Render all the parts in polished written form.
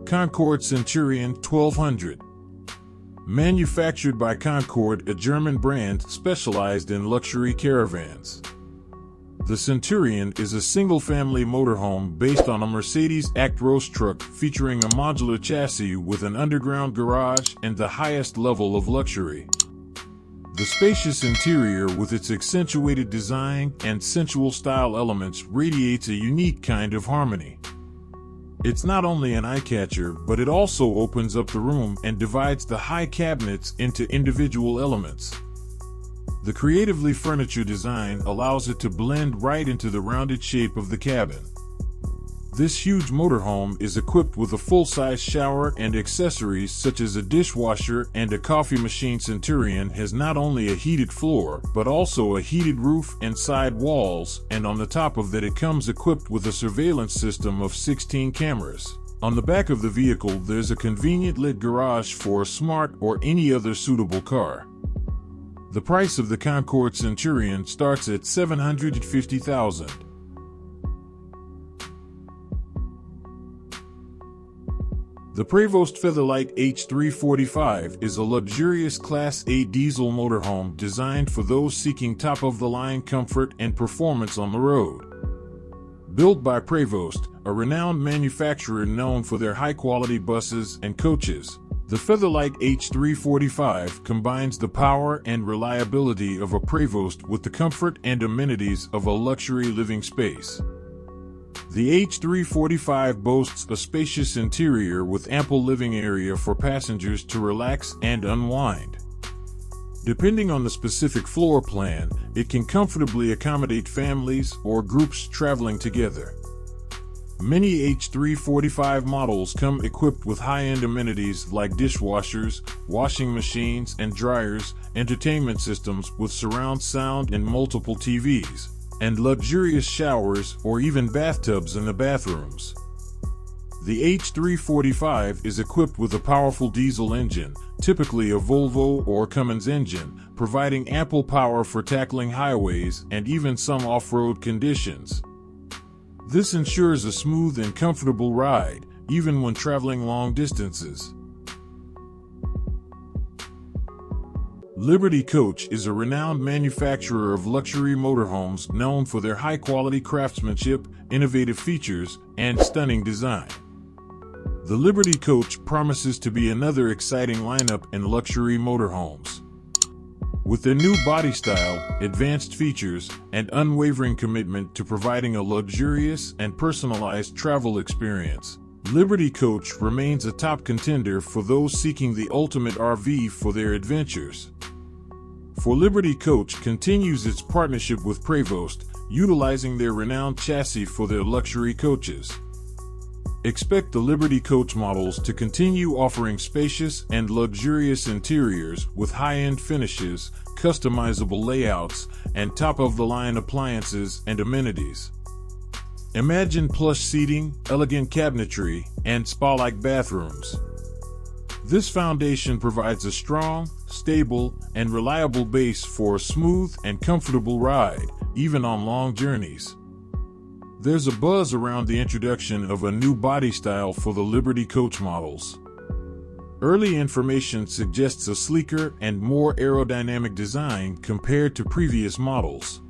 Concorde Centurion 1200. Manufactured by Concorde, a German brand specialized in luxury caravans. The Centurion is a single-family motorhome based on a Mercedes Actros truck featuring a modular chassis with an underground garage and the highest level of luxury. The spacious interior with its accentuated design and sensual style elements radiates a unique kind of harmony. It's not only an eye-catcher, but it also opens up the room and divides the high cabinets into individual elements. The creatively furniture design allows it to blend right into the rounded shape of the cabin. This huge motorhome is equipped with a full-size shower and accessories such as a dishwasher and a coffee machine. Centurion has not only a heated floor, but also a heated roof and side walls, and on the top of that it comes equipped with a surveillance system of 16 cameras. On the back of the vehicle there's a convenient lit garage for a smart or any other suitable car. The price of the Concorde Centurion starts at $750,000. The Prevost Featherlite H345 is a luxurious Class A diesel motorhome designed for those seeking top-of-the-line comfort and performance on the road. Built by Prevost, a renowned manufacturer known for their high-quality buses and coaches, the Featherlite H345 combines the power and reliability of a Prevost with the comfort and amenities of a luxury living space. The H345 boasts a spacious interior with ample living area for passengers to relax and unwind. Depending on the specific floor plan, it can comfortably accommodate families or groups traveling together. Many H345 models come equipped with high-end amenities like dishwashers, washing machines and dryers, entertainment systems with surround sound and multiple TVs, and luxurious showers or even bathtubs in the bathrooms. The H345 is equipped with a powerful diesel engine, typically a Volvo or Cummins engine, providing ample power for tackling highways and even some off-road conditions. This ensures a smooth and comfortable ride, even when traveling long distances. Liberty Coach is a renowned manufacturer of luxury motorhomes known for their high-quality craftsmanship, innovative features, and stunning design. The Liberty Coach promises to be another exciting lineup in luxury motorhomes. With their new body style, advanced features, and unwavering commitment to providing a luxurious and personalized travel experience, Liberty Coach remains a top contender for those seeking the ultimate RV for their adventures. For Liberty Coach continues its partnership with Prevost, utilizing their renowned chassis for their luxury coaches. Expect the Liberty Coach models to continue offering spacious and luxurious interiors with high-end finishes, customizable layouts, and top-of-the-line appliances and amenities. Imagine plush seating, elegant cabinetry, and spa-like bathrooms. This foundation provides a strong, stable, and reliable base for a smooth and comfortable ride, even on long journeys. There's a buzz around the introduction of a new body style for the Liberty Coach models. Early information suggests a sleeker and more aerodynamic design compared to previous models.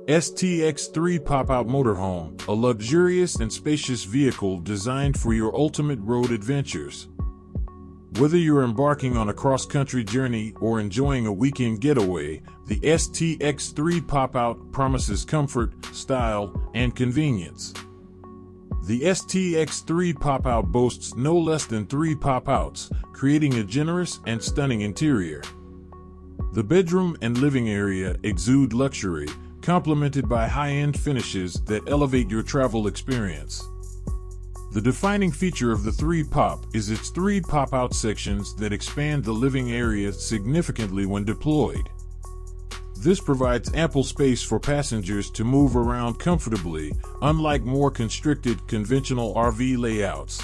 STX 3 Pop-Out Motorhome, a luxurious and spacious vehicle designed for your ultimate road adventures. Whether you're embarking on a cross-country journey or enjoying a weekend getaway, the STX 3 Pop-Out promises comfort, style, and convenience. The STX 3 Pop-Out boasts no less than 3 pop-outs, creating a generous and stunning interior. The bedroom and living area exude luxury, complemented by high-end finishes that elevate your travel experience. The defining feature of the 3 Pop is its 3 pop-out sections that expand the living area significantly when deployed. This provides ample space for passengers to move around comfortably, unlike more constricted conventional RV layouts.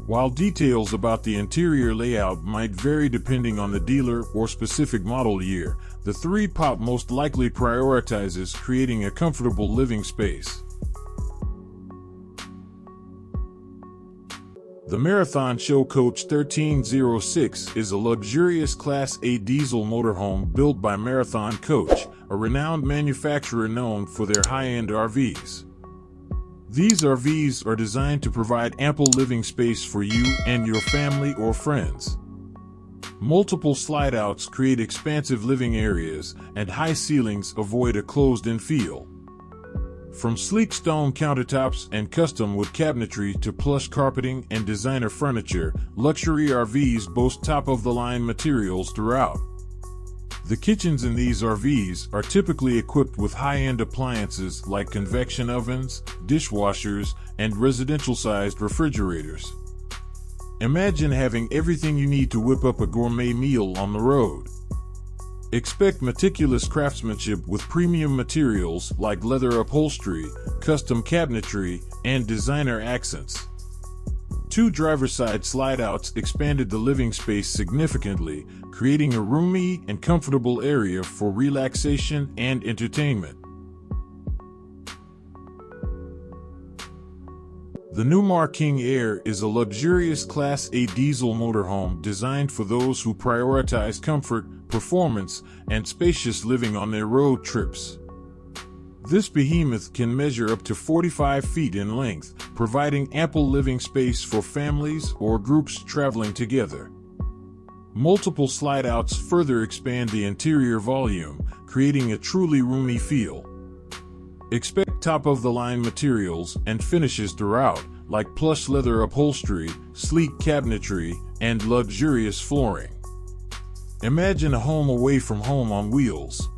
While details about the interior layout might vary depending on the dealer or specific model year, the 3-POP most likely prioritizes creating a comfortable living space. The Marathon Show Coach 1306 is a luxurious Class A diesel motorhome built by Marathon Coach, a renowned manufacturer known for their high-end RVs. These RVs are designed to provide ample living space for you and your family or friends. Multiple slide-outs create expansive living areas, and high ceilings avoid a closed-in feel. From sleek stone countertops and custom wood cabinetry to plush carpeting and designer furniture, luxury RVs boast top-of-the-line materials throughout. The kitchens in these RVs are typically equipped with high-end appliances like convection ovens, dishwashers, and residential-sized refrigerators. Imagine having everything you need to whip up a gourmet meal on the road. Expect meticulous craftsmanship with premium materials like leather upholstery, custom cabinetry, and designer accents. 2 driver-side slide-outs expanded the living space significantly, creating a roomy and comfortable area for relaxation and entertainment. The Newmar King Aire is a luxurious Class A diesel motorhome designed for those who prioritize comfort, performance, and spacious living on their road trips. This behemoth can measure up to 45 feet in length, providing ample living space for families or groups traveling together. Multiple slide-outs further expand the interior volume, creating a truly roomy feel. Expect top-of-the-line materials and finishes throughout, like plush leather upholstery, sleek cabinetry, and luxurious flooring. Imagine a home away from home on wheels.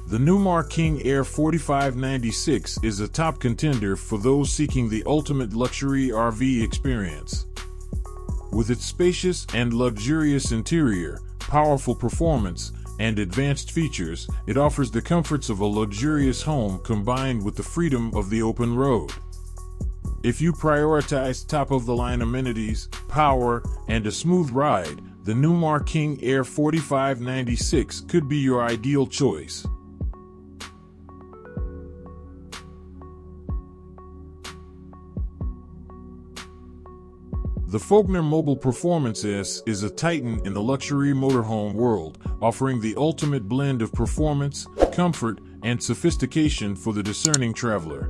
The Newmar King Aire 4596 is a top contender for those seeking the ultimate luxury RV experience. With its spacious and luxurious interior, powerful performance, and advanced features, it offers the comforts of a luxurious home combined with the freedom of the open road. If you prioritize top-of-the-line amenities, power, and a smooth ride, the Newmar King Aire 4596 could be your ideal choice. The Volkner Mobil Performance S is a titan in the luxury motorhome world, offering the ultimate blend of performance, comfort, and sophistication for the discerning traveler.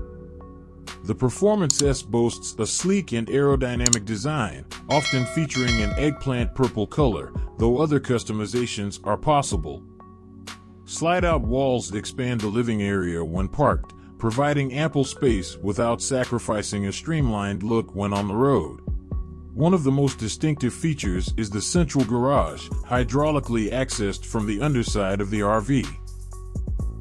The Performance S boasts a sleek and aerodynamic design, often featuring an eggplant purple color, though other customizations are possible. Slide-out walls expand the living area when parked, providing ample space without sacrificing a streamlined look when on the road. One of the most distinctive features is the central garage, hydraulically accessed from the underside of the RV.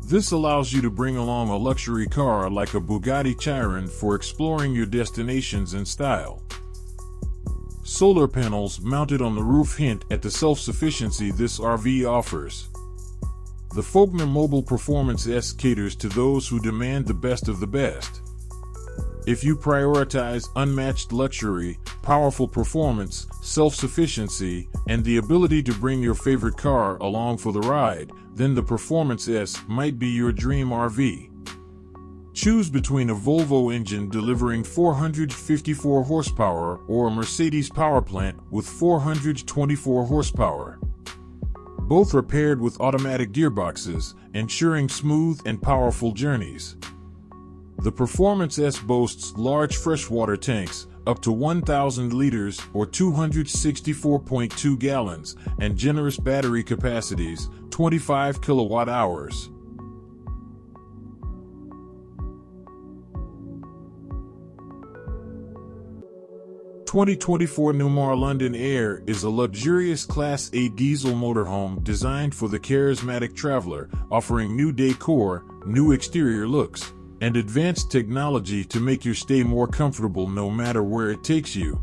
This allows you to bring along a luxury car like a Bugatti Chiron for exploring your destinations in style. Solar panels mounted on the roof hint at the self-sufficiency this RV offers. The Volkner Mobil Performance S caters to those who demand the best of the best. If you prioritize unmatched luxury, powerful performance, self-sufficiency, and the ability to bring your favorite car along for the ride, then the Performance S might be your dream RV. Choose between a Volvo engine delivering 454 horsepower or a Mercedes powerplant with 424 horsepower. Both are paired with automatic gearboxes, ensuring smooth and powerful journeys. The Performance S boasts large freshwater tanks, up to 1,000 liters or 264.2 gallons, and generous battery capacities, 25 kilowatt hours. The 2024 Newmar London Aire is a luxurious Class A diesel motorhome designed for the charismatic traveler, offering new decor, new exterior looks, and advanced technology to make your stay more comfortable no matter where it takes you.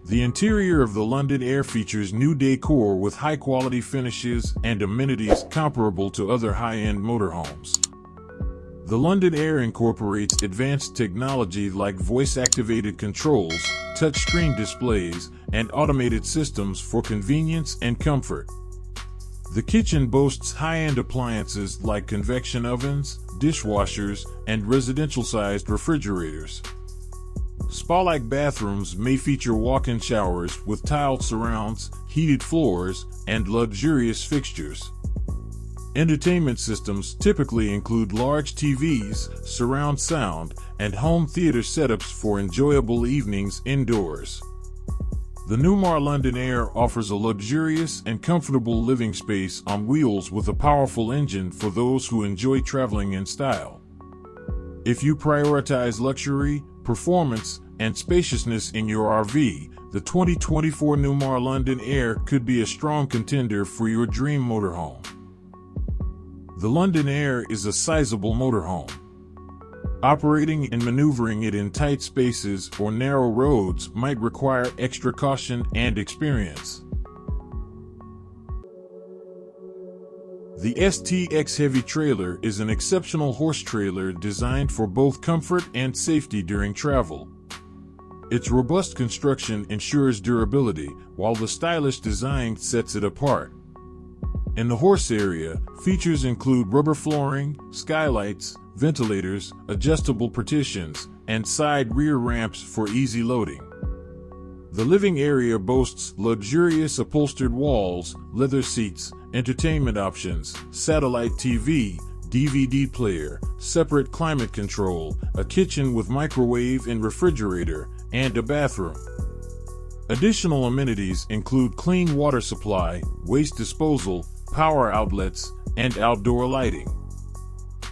The interior of the London Aire features new decor with high-quality finishes and amenities comparable to other high-end motorhomes. The London Aire incorporates advanced technology like voice-activated controls, touchscreen displays, and automated systems for convenience and comfort. The kitchen boasts high-end appliances like convection ovens, dishwashers, and residential-sized refrigerators. Spa-like bathrooms may feature walk-in showers with tiled surrounds, heated floors, and luxurious fixtures. Entertainment systems typically include large TVs, surround sound, and home theater setups for enjoyable evenings indoors. The Newmar London Aire offers a luxurious and comfortable living space on wheels with a powerful engine for those who enjoy traveling in style. If you prioritize luxury, performance, and spaciousness in your RV, the 2024 Newmar London Aire could be a strong contender for your dream motorhome. The London Aire is a sizable motorhome. Operating and maneuvering it in tight spaces or narrow roads might require extra caution and experience. The STX Heavy trailer is an exceptional horse trailer designed for both comfort and safety during travel. Its robust construction ensures durability, while the stylish design sets it apart. In the horse area, features include rubber flooring, skylights, ventilators, adjustable partitions, and side rear ramps for easy loading. The living area boasts luxurious upholstered walls, leather seats, entertainment options, satellite TV, DVD player, separate climate control, a kitchen with microwave and refrigerator, and a bathroom. Additional amenities include clean water supply, waste disposal, power outlets, and outdoor lighting.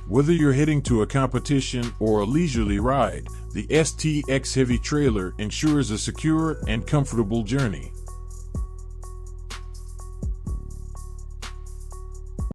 Whether you're heading to a competition or a leisurely ride, the STX Heavy trailer ensures a secure and comfortable journey.